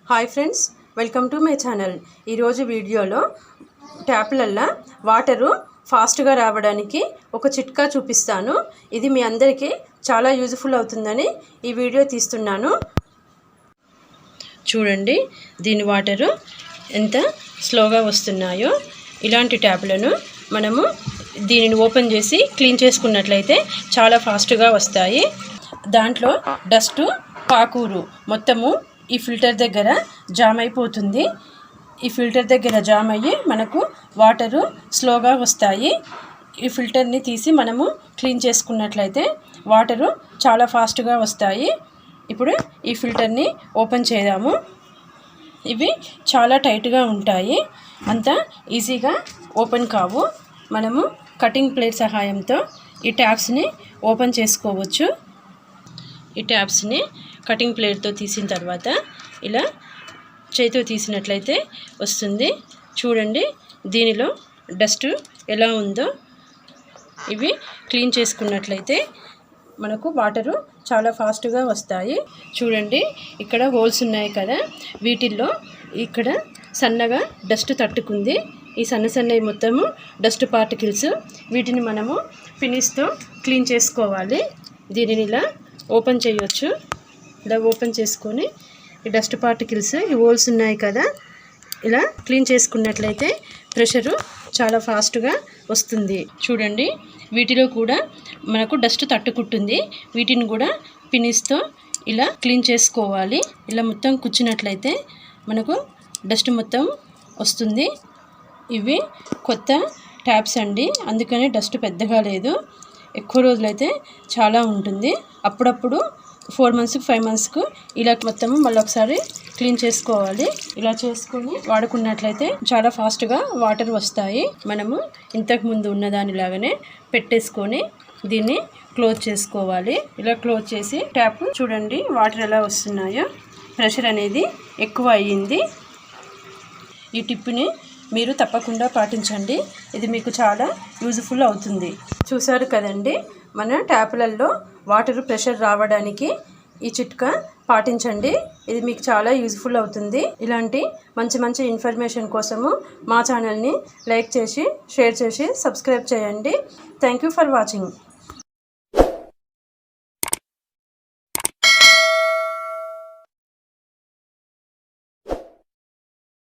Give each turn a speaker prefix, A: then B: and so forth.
A: Hi friends, welcome to my channel. ఈరోజు వీడియోలో ట్యాప్లల్లో water ఫాస్ట్గా రావడానికి ఒక చిట్కా చూపిస్తాను. ఇది మీ అందరికీ చాలా యూజ్ఫుల్ అవుతుందని ఈ వీడియో తీస్తున్నాను. చూడండి, దీని వాటరు ఎంత స్లోగా వస్తున్నాయో. ఇలాంటి ట్యాప్లను మనము దీనిని ఓపెన్ చేసి క్లీన్ చేసుకున్నట్లయితే చాలా ఫాస్ట్గా వస్తాయి. దాంట్లో డస్టు, పాకూరు మొత్తము ఈ ఫిల్టర్ దగ్గర జామ్ అయిపోతుంది. ఈ ఫిల్టర్ దగ్గర జామ్ అయ్యి మనకు వాటరు స్లోగా వస్తాయి. ఈ ఫిల్టర్ని తీసి మనము క్లీన్ చేసుకున్నట్లయితే వాటరు చాలా ఫాస్ట్గా వస్తాయి. ఇప్పుడు ఈ ఫిల్టర్ని ఓపెన్ చేద్దాము. ఇవి చాలా టైట్గా ఉంటాయి, అంత ఈజీగా ఓపెన్ కావు. మనము కటింగ్ ప్లేట్ సహాయంతో ఈ ట్యాప్స్ని ఓపెన్ చేసుకోవచ్చు. ఈ ట్యాప్స్ని కటింగ్ ప్లేట్తో తీసిన తర్వాత ఇలా చేతితో తీసినట్లయితే వస్తుంది. చూడండి, దీనిలో డస్ట్ ఎలా ఉందో. ఇవి క్లీన్ చేసుకున్నట్లయితే మనకు వాటరు చాలా ఫాస్ట్గా వస్తాయి. చూడండి, ఇక్కడ హోల్స్ ఉన్నాయి కదా, వీటిల్లో ఇక్కడ సన్నగా డస్ట్ తట్టుకుంది. ఈ సన్నవి మొత్తము డస్ట్ పార్టికల్స్. వీటిని మనము ఫినిష్తో క్లీన్ చేసుకోవాలి. దీనిని ఇలా ఓపెన్ చేయొచ్చు. ఇలా ఓపెన్ చేసుకొని ఈ డస్ట్ పార్టికల్స్, ఈ హోల్స్ ఉన్నాయి కదా, ఇలా క్లీన్ చేసుకున్నట్లయితే ప్రెషరు చాలా ఫాస్ట్గా వస్తుంది. చూడండి, వీటిలో కూడా మనకు డస్ట్ తట్టుకుంటుంది. వీటిని కూడా ఫినిష్తో ఇలా క్లీన్ చేసుకోవాలి. ఇలా మొత్తం కూర్చున్నట్లయితే మనకు డస్ట్ మొత్తం వస్తుంది. ఇవి కొత్త ట్యాప్స్ అండి, అందుకనే డస్ట్ పెద్దగా లేదు. ఎక్కువ రోజులైతే చాలా ఉంటుంది. అప్పుడప్పుడు 4 months 5 monthsకు ఇలా మొత్తము మళ్ళీ ఒకసారి క్లీన్ చేసుకోవాలి. ఇలా చేసుకొని వాడుకున్నట్లయితే చాలా ఫాస్ట్గా వాటర్ వస్తాయి. మనము ఇంతకుముందు ఉన్నదానిలాగానే పెట్టేసుకొని దీన్ని క్లోజ్ చేసుకోవాలి. ఇలా క్లోజ్ చేసి ట్యాప్ చూడండి వాటర్ ఎలా వస్తున్నాయో. ప్రెషర్ అనేది ఎక్కువ అయ్యింది. ఈ టిప్ని మీరు తప్పకుండా పాటించండి. ఇది మీకు చాలా యూజ్ఫుల్ అవుతుంది. చూసారు కదండి, మన ట్యాపులలో వాటర్ ప్రెషర్ రావడానికి ఈ చిట్కా పాటించండి. ఇది మీకు చాలా యూజ్ఫుల్ అవుతుంది. ఇలాంటి మంచి ఇన్ఫర్మేషన్ కోసము మా ఛానల్ని లైక్ చేసి, షేర్ చేసి, సబ్స్క్రైబ్ చేయండి. Thank you for watching.